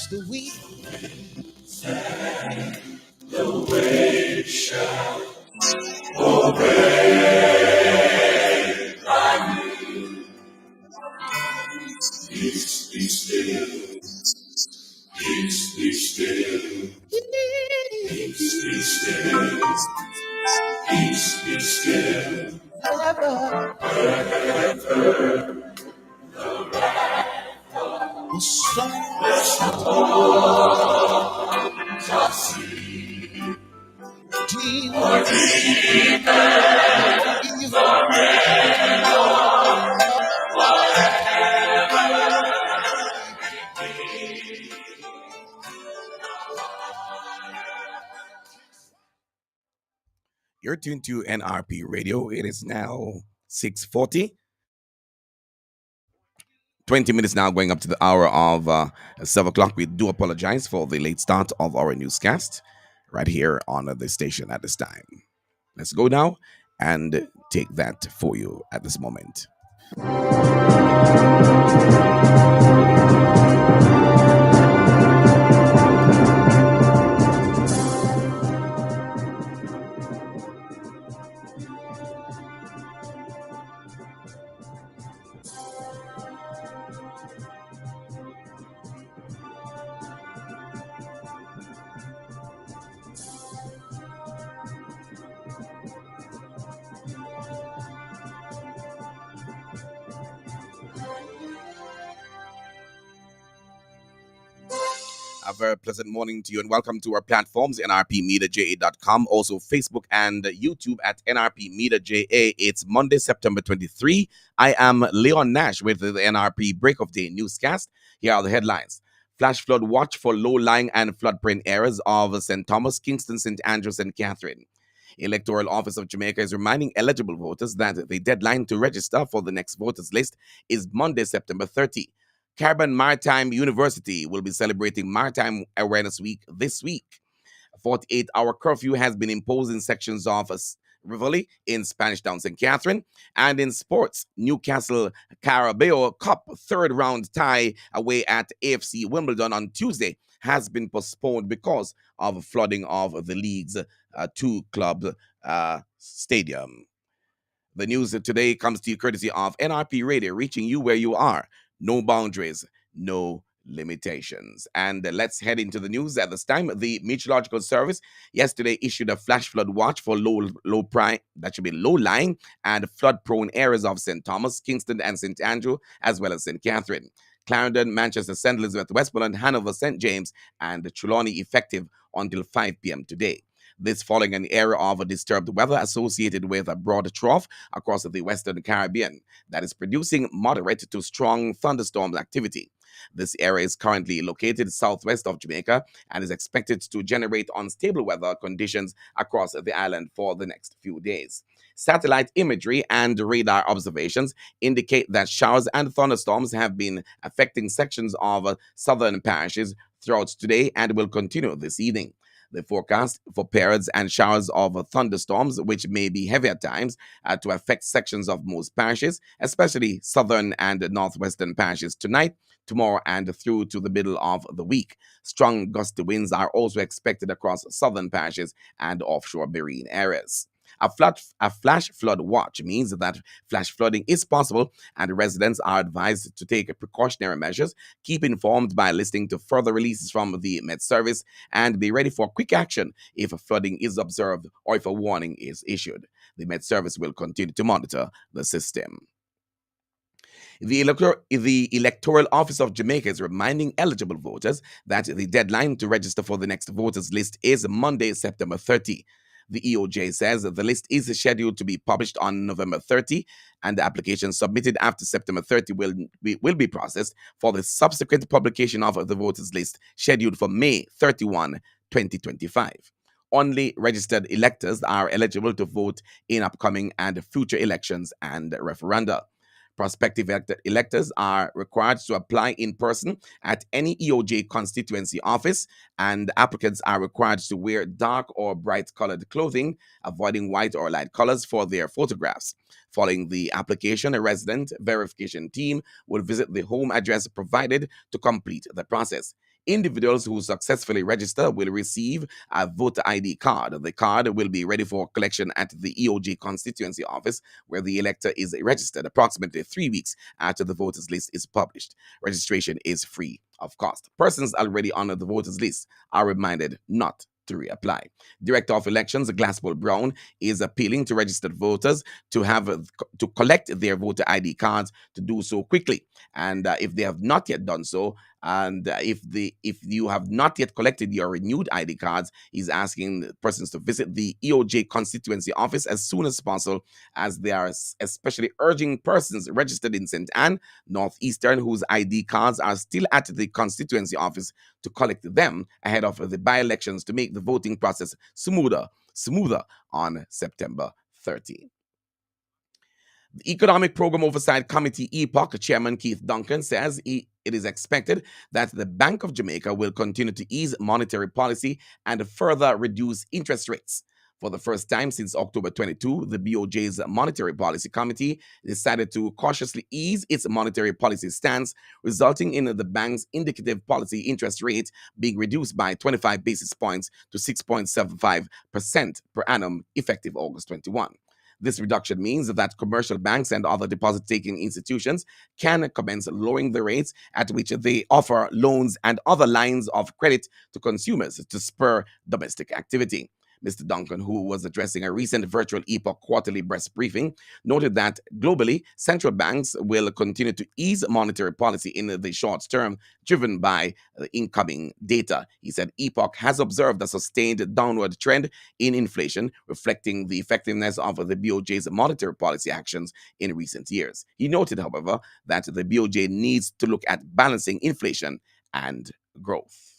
The weak Peace be still, peace be still, peace be still, peace be still. forever will deep You're tuned to NRP Radio. It is now 6:40. 20 minutes now going up to the hour of 7 o'clock. We do apologize for the late start of our newscast right here on the station at this time. Let's go now and take that for you at this moment. A very pleasant morning to you and welcome to our platforms, nrpmediaja.com, also Facebook and YouTube at nrpmediaja. It's Monday, September 23. I am Leon Nash with the NRP Break of Day newscast. Here are the headlines. Flash flood watch for low-lying and flood-prone areas of St. Thomas, Kingston, St. Andrews, and Catherine. Electoral Office of Jamaica is reminding eligible voters that the deadline to register for the next voters list is Monday, September 30. Caribbean Maritime University will be celebrating Maritime Awareness Week this week. A 48-hour curfew has been imposed in sections of Rivoli in Spanish Town, St. Catherine. And in sports, Newcastle Carabao Cup third round tie away at AFC Wimbledon on Tuesday has been postponed because of flooding of the league's two-club stadium. The news today comes to you courtesy of NRP Radio, reaching you where you are. No boundaries, no limitations. And let's head into the news at this time. The Meteorological Service yesterday issued a flash flood watch for low-lying and flood-prone areas of St. Thomas, Kingston, and St. Andrew, as well as St. Catherine. Clarendon, Manchester, St. Elizabeth, Westmoreland, Hanover, St. James, and Trelawney effective until 5 p.m. today. This following an era of disturbed weather associated with a broad trough across the Western Caribbean that is producing moderate to strong thunderstorm activity. This area is currently located southwest of Jamaica and is expected to generate unstable weather conditions across the island for the next few days. Satellite imagery and radar observations indicate that showers and thunderstorms have been affecting sections of southern parishes throughout today and will continue this evening. The forecast for periods and showers of thunderstorms, which may be heavy at times, to affect sections of most parishes, especially southern and northwestern parishes tonight, tomorrow, and through to the middle of the week. Strong gusty winds are also expected across southern parishes and offshore marine areas. A flash flood watch means that flash flooding is possible, and residents are advised to take precautionary measures, keep informed by listening to further releases from the Met Service, and be ready for quick action if flooding is observed or if a warning is issued. The Met Service will continue to monitor the system. The Electoral Office of Jamaica is reminding eligible voters that the deadline to register for the next voters list is Monday, September 30. The EOJ says that the list is scheduled to be published on November 30, and the applications submitted after September 30 will be processed for the subsequent publication of the voters list scheduled for May 31, 2025. Only registered electors are eligible to vote in upcoming and future elections and referenda. Prospective electors are required to apply in person at any EOJ constituency office, and applicants are required to wear dark or bright colored clothing, avoiding white or light colors for their photographs. Following the application, a resident verification team will visit the home address provided to complete the process. Individuals who successfully register will receive a voter ID card. The card will be ready for collection at the EOJ constituency office, where the elector is registered approximately 3 weeks after the voters list is published. Registration is free of cost. Persons already on the voters list are reminded not to reapply. Director of Elections Glassball Brown is appealing to registered voters to collect their voter ID cards, to do so quickly. And if they have not yet done so, and if you have not yet collected your renewed ID cards, he's asking persons to visit the EOJ constituency office as soon as possible, as they are especially urging persons registered in St. Anne, Northeastern, whose ID cards are still at the constituency office, to collect them ahead of the by-elections to make the voting process smoother on September 13th. The Economic Program Oversight Committee, EPOC, Chairman Keith Duncan says it is expected that the Bank of Jamaica will continue to ease monetary policy and further reduce interest rates. For the first time since October 22, the BOJ's Monetary Policy Committee decided to cautiously ease its monetary policy stance, resulting in the bank's indicative policy interest rate being reduced by 25 basis points to 6.75% per annum effective August 21. This reduction means that commercial banks and other deposit-taking institutions can commence lowering the rates at which they offer loans and other lines of credit to consumers to spur domestic activity. Mr. Duncan, who was addressing a recent virtual EPOC quarterly press briefing, noted that globally, central banks will continue to ease monetary policy in the short term, driven by the incoming data. He said EPOC has observed a sustained downward trend in inflation, reflecting the effectiveness of the BOJ's monetary policy actions in recent years. He noted, however, that the BOJ needs to look at balancing inflation and growth.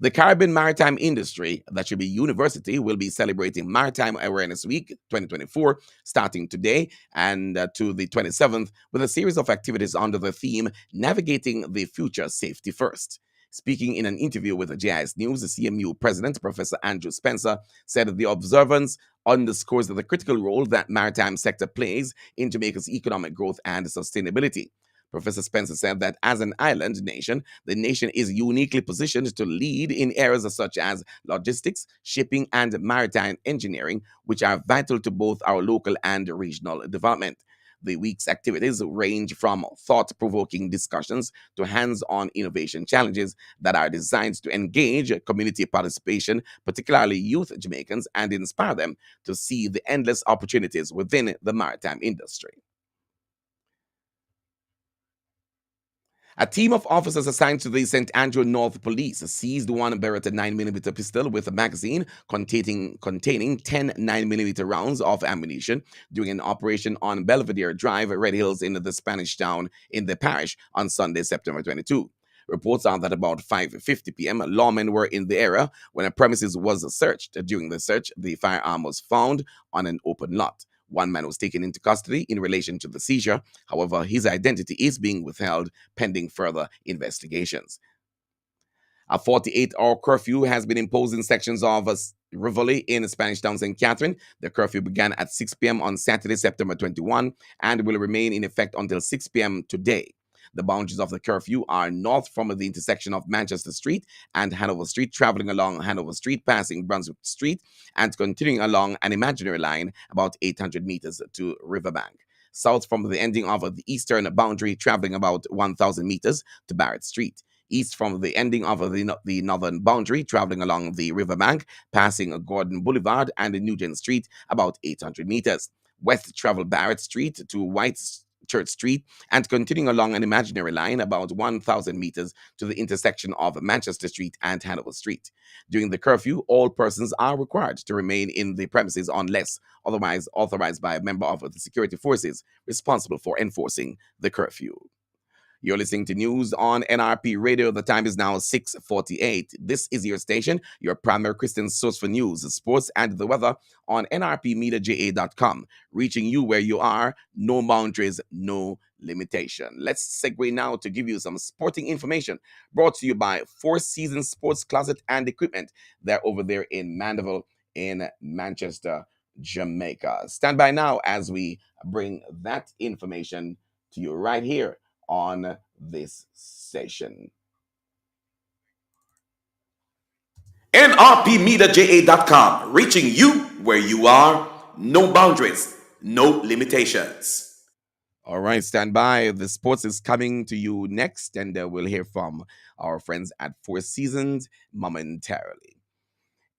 The Caribbean maritime industry, that should be university, will be celebrating Maritime Awareness Week 2024, starting today and to the 27th, with a series of activities under the theme Navigating the Future Safety First. Speaking in an interview with JIS News, the CMU president, Professor Andrew Spencer, said the observance underscores the critical role that maritime sector plays in Jamaica's economic growth and sustainability. Professor Spencer said that as an island nation, the nation is uniquely positioned to lead in areas such as logistics, shipping, and maritime engineering, which are vital to both our local and regional development. The week's activities range from thought-provoking discussions to hands-on innovation challenges that are designed to engage community participation, particularly youth Jamaicans, and inspire them to see the endless opportunities within the maritime industry. A team of officers assigned to the St. Andrew North Police seized one Beretta 9mm pistol with a magazine containing 10 9mm rounds of ammunition during an operation on Belvedere Drive, Red Hills, in the Spanish Town in the parish on Sunday, September 22. Reports are that about 5:50 p.m., lawmen were in the area when a premises was searched. During the search, the firearm was found on an open lot. One man was taken into custody in relation to the seizure. However, his identity is being withheld pending further investigations. A 48-hour curfew has been imposed in sections of Rivoli in Spanish Town, St. Catherine. The curfew began at 6 p.m. on Saturday, September 21, and will remain in effect until 6 p.m. today. The boundaries of the curfew are north from the intersection of Manchester Street and Hanover Street, traveling along Hanover Street, passing Brunswick Street, and continuing along an imaginary line about 800 meters to Riverbank. South from the ending of the eastern boundary, traveling about 1,000 meters to Barrett Street. East from the ending of the northern boundary, traveling along the riverbank, passing Gordon Boulevard and Nugent Street, about 800 meters. West, travel Barrett Street to White Church Street and continuing along an imaginary line about 1,000 meters to the intersection of Manchester Street and Hanover Street. During the curfew, all persons are required to remain in the premises unless otherwise authorized by a member of the security forces responsible for enforcing the curfew. You're listening to news on NRP Radio. The time is now 6:48. This is your station, your primary Christian source for news, sports, and the weather on nrpmediaja.com. Reaching you where you are, no boundaries, no limitation. Let's segue now to give you some sporting information brought to you by Four Seasons Sports Closet and Equipment. They're over there in Mandeville in Manchester, Jamaica. Stand by now as we bring that information to you right here on this station. NRPmediaja.com, reaching you where you are, no boundaries, no limitations. All right, stand by. The sports is coming to you next, and we'll hear from our friends at Four Seasons momentarily.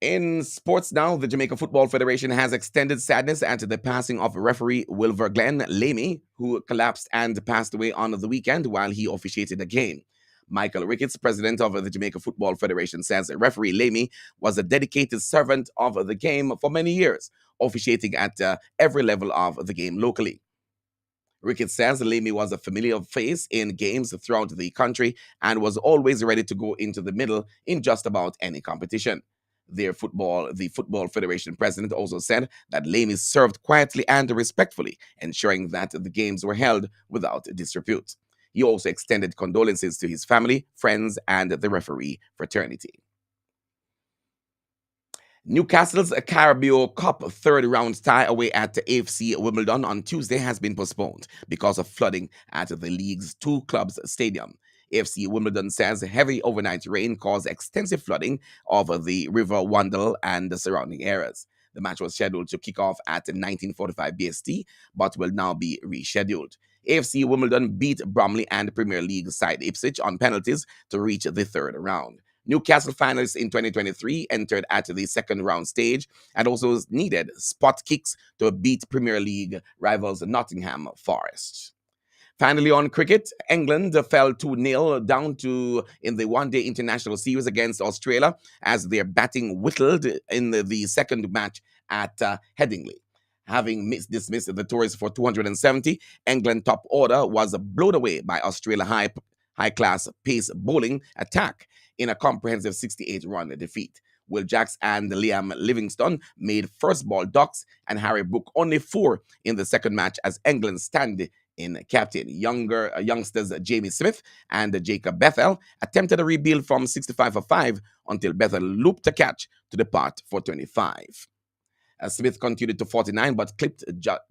In sports now, the Jamaica Football Federation has extended sadness at the passing of referee Wilver Glenn Lamey, who collapsed and passed away on the weekend while he officiated a game. Michael Ricketts, president of the Jamaica Football Federation, says referee Lamey was a dedicated servant of the game for many years, officiating at every level of the game locally. Ricketts says Lamey was a familiar face in games throughout the country and was always ready to go into the middle in just about any competition. The Football Federation president also said that Lamey served quietly and respectfully, ensuring that the games were held without disrepute. He also extended condolences to his family, friends, and the referee fraternity. Newcastle's Carabao Cup third-round tie away at AFC Wimbledon on Tuesday has been postponed because of flooding at the league's two clubs' stadium. AFC Wimbledon says heavy overnight rain caused extensive flooding of the River Wandle and the surrounding areas. The match was scheduled to kick off at 19:45 BST, but will now be rescheduled. AFC Wimbledon beat Bromley and Premier League side Ipswich on penalties to reach the third round. Newcastle finalists in 2023 entered at the second round stage and also needed spot kicks to beat Premier League rivals Nottingham Forest. Finally, on cricket, England fell 2-0 down in the one-day international series against Australia as their batting whittled in the second match at Headingley. Having dismissed the Tories for 270, England top order was blown away by Australia high-class pace bowling attack in a comprehensive 68-run defeat. Will Jacks and Liam Livingstone made first ball ducks, and Harry Brook only 4 in the second match as England stand in captain. Youngsters Jamie Smith and Jacob Bethel attempted a rebuild from 65 for 5 until Bethel looped a catch to depart for 25. Smith continued to 49 but clipped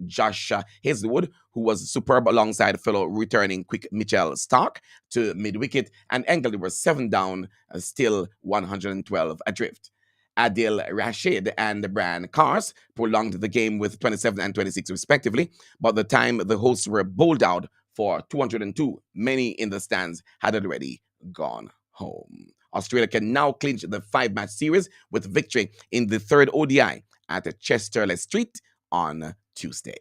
Josh Hazelwood, who was superb alongside fellow returning quick Mitchell Stark to mid-wicket, and England were 7 down, still 112 adrift. Adil Rashid and Brian Cars prolonged the game with 27 and 26 respectively, but the time the hosts were bowled out for 202, many in the stands had already gone home. Australia can now clinch the 5-match series with victory in the third ODI at Chesterley Street on Tuesday.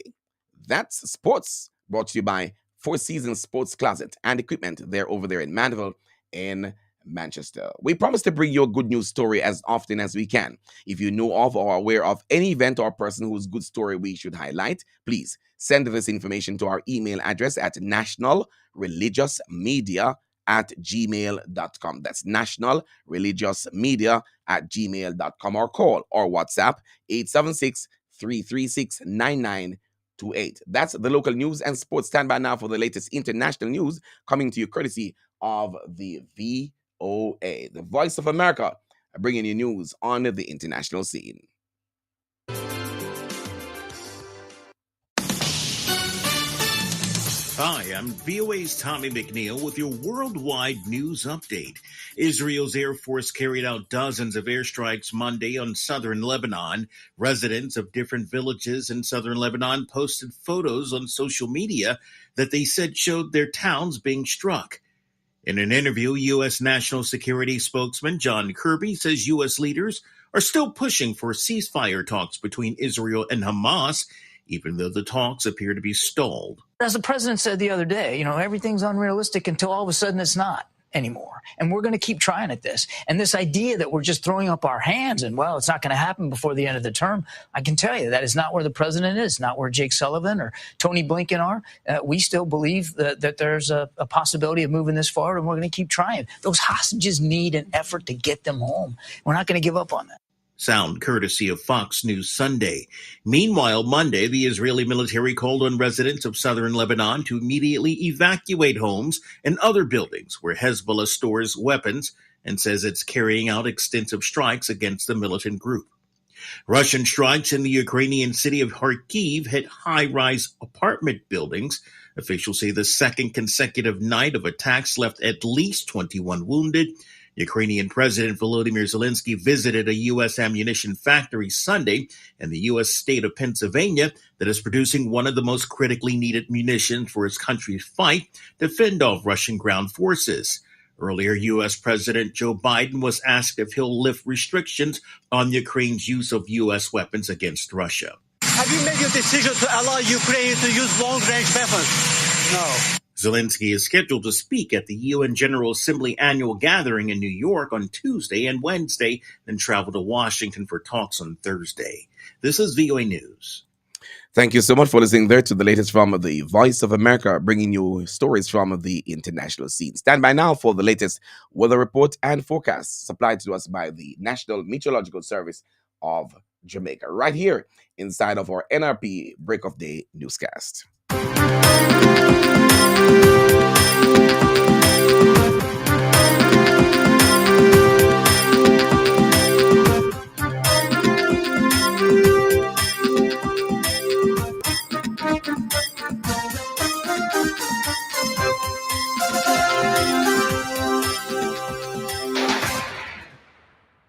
That's sports, brought to you by Four Seasons Sports Closet and Equipment. They're over there in Mandeville in Manchester. We promise to bring you a good news story as often as we can. If you know of or are aware of any event or person whose good story we should highlight, please send this information to our email address at nationalreligiousmedia@gmail.com. That's nationalreligiousmedia@gmail.com, or call or WhatsApp 876-336-9928. That's the local news and sports. Stand by now for the latest international news coming to you courtesy of the VOA, the Voice of America, bringing you news on the international scene. Hi, I'm VOA's Tommy McNeil with your worldwide news update. Israel's Air Force carried out dozens of airstrikes Monday on southern Lebanon. Residents of different villages in southern Lebanon posted photos on social media that they said showed their towns being struck. In an interview, U.S. National Security spokesman John Kirby says U.S. leaders are still pushing for ceasefire talks between Israel and Hamas, even though the talks appear to be stalled. As the president said the other day, everything's unrealistic until all of a sudden it's not. anymore. And we're going to keep trying at this. And this idea that we're just throwing up our hands and, well, it's not going to happen before the end of the term, I can tell you that is not where the president is, not where Jake Sullivan or Tony Blinken are. We still believe that there's a possibility of moving this forward, and we're going to keep trying. Those hostages need an effort to get them home. We're not going to give up on that. Sound courtesy of Fox News Sunday. Meanwhile, Monday, the Israeli military called on residents of southern Lebanon to immediately evacuate homes and other buildings where Hezbollah stores weapons and says it's carrying out extensive strikes against the militant group. Russian strikes in the Ukrainian city of Kharkiv hit high-rise apartment buildings. Officials say the second consecutive night of attacks left at least 21 wounded. Ukrainian President Volodymyr Zelensky visited a U.S. ammunition factory Sunday in the U.S. state of Pennsylvania that is producing one of the most critically needed munitions for its country's fight to fend off Russian ground forces. Earlier, U.S. President Joe Biden was asked if he'll lift restrictions on Ukraine's use of U.S. weapons against Russia. Have you made your decision to allow Ukraine to use long-range weapons? No. Zelensky is scheduled to speak at the UN General Assembly annual gathering in New York on Tuesday and Wednesday, then travel to Washington for talks on Thursday. This is VOA News. Thank you so much for listening there to the latest from the Voice of America, bringing you stories from the international scene. Stand by now for the latest weather report and forecast supplied to us by the National Meteorological Service of Jamaica, right here inside of our NRP Break of Day newscast.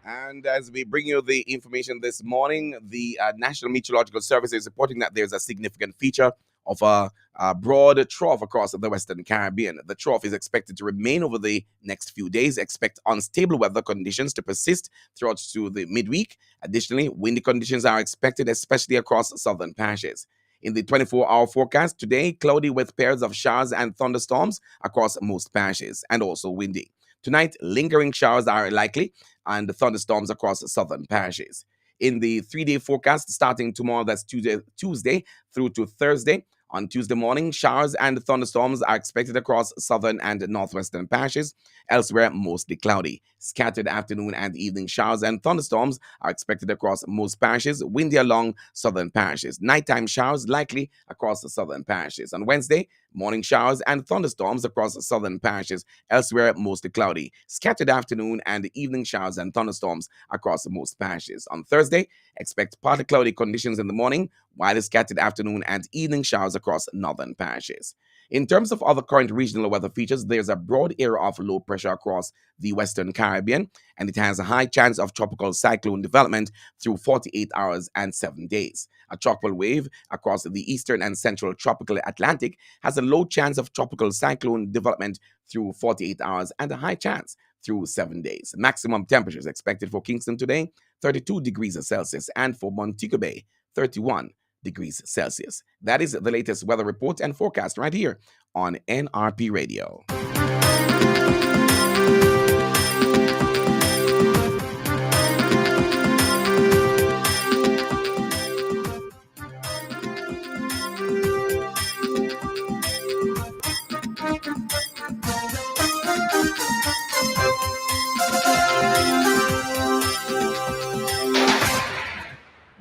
And as we bring you the information this morning, the National Meteorological Service is reporting that there's a significant feature of a broad trough across the Western Caribbean. The trough is expected to remain over the next few days. Expect unstable weather conditions to persist throughout to the midweek. Additionally, windy conditions are expected, especially across southern parishes. In the 24-hour forecast today, cloudy with pairs of showers and thunderstorms across most parishes, and also windy. Tonight, lingering showers are likely and thunderstorms across southern parishes. In the 3-day forecast starting tomorrow, that's Tuesday through to Thursday, on Tuesday morning, showers and thunderstorms are expected across southern and northwestern parishes. Elsewhere, mostly cloudy. Scattered afternoon and evening showers and thunderstorms are expected across most parishes, windy along southern parishes. Nighttime showers likely across the southern parishes. On Wednesday, morning showers and thunderstorms across southern parishes. Elsewhere, mostly cloudy. Scattered afternoon and evening showers and thunderstorms across most parishes. On Thursday, expect partly cloudy conditions in the morning, while scattered afternoon and evening showers across northern parishes. In terms of other current regional weather features, there's a broad area of low pressure across the Western Caribbean, and it has a high chance of tropical cyclone development through 48 hours and 7 days. A tropical wave across the eastern and central tropical Atlantic has a low chance of tropical cyclone development through 48 hours and a high chance through 7 days. Maximum temperatures expected for Kingston today, 32 degrees Celsius, and for Montego Bay, 31 degrees Celsius. That is the latest weather report and forecast right here on NRP Radio.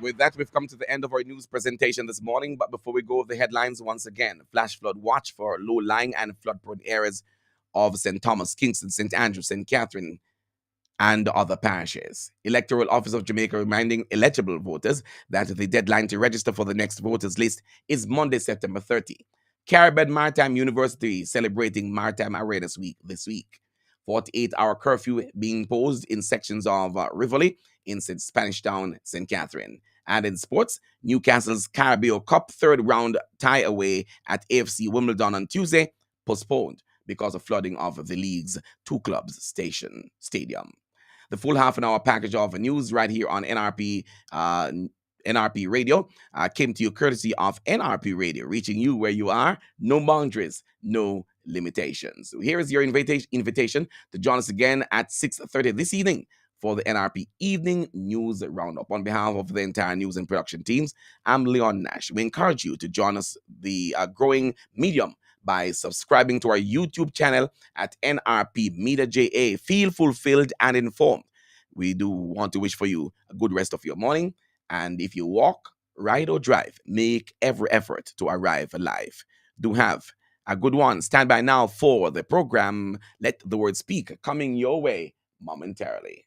With that, we've come to the end of our news presentation this morning. But before we go, the headlines once again. Flash flood watch for low-lying and flood-prone areas of St. Thomas, Kingston, St. Andrew, St. Catherine, and other parishes. Electoral Office of Jamaica reminding eligible voters that the deadline to register for the next voters list is Monday, September 30. Caribbean Maritime University celebrating Maritime Awareness Week this week. 48-hour curfew being imposed in sections of Rivoli in Spanish Town, St. Catherine. And in sports, Newcastle's Carabao Cup third round tie away at AFC Wimbledon on Tuesday postponed because of flooding of the league's two clubs' stadium. The full half-an-hour package of news right here on NRP Radio came to you courtesy of NRP Radio, reaching you where you are. No boundaries, no limitations. So here is your invitation to join us again at 6:30 this evening for the NRP Evening News Roundup. On behalf of the entire news and production teams, I'm Leon Nash. We encourage you to join us, the growing medium, by subscribing to our YouTube channel at NRP Media JA. Feel fulfilled and informed. We do want to wish for you a good rest of your morning. And if you walk, ride, or drive, make every effort to arrive alive. Do have a good one. Stand by now for the program Let the Word Speak, coming your way momentarily.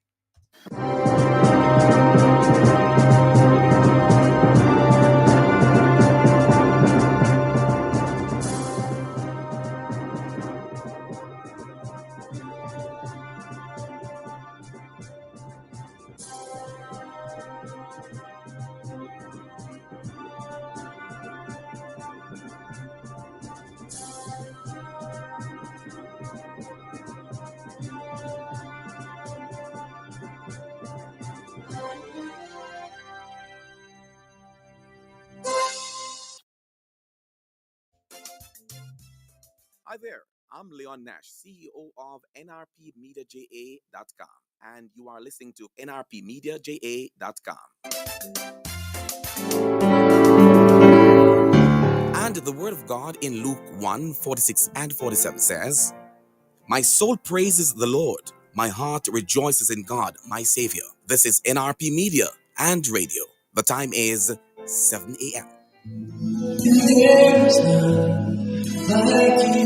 Hi there, I'm Leon Nash, CEO of NRPMediaJA.com, and you are listening to NRPMediaJA.com. And the Word of God in Luke 1:46 and 47 says, "My soul praises the Lord, my heart rejoices in God, my Savior." This is NRP Media and Radio. The time is 7 a.m. There's none like you.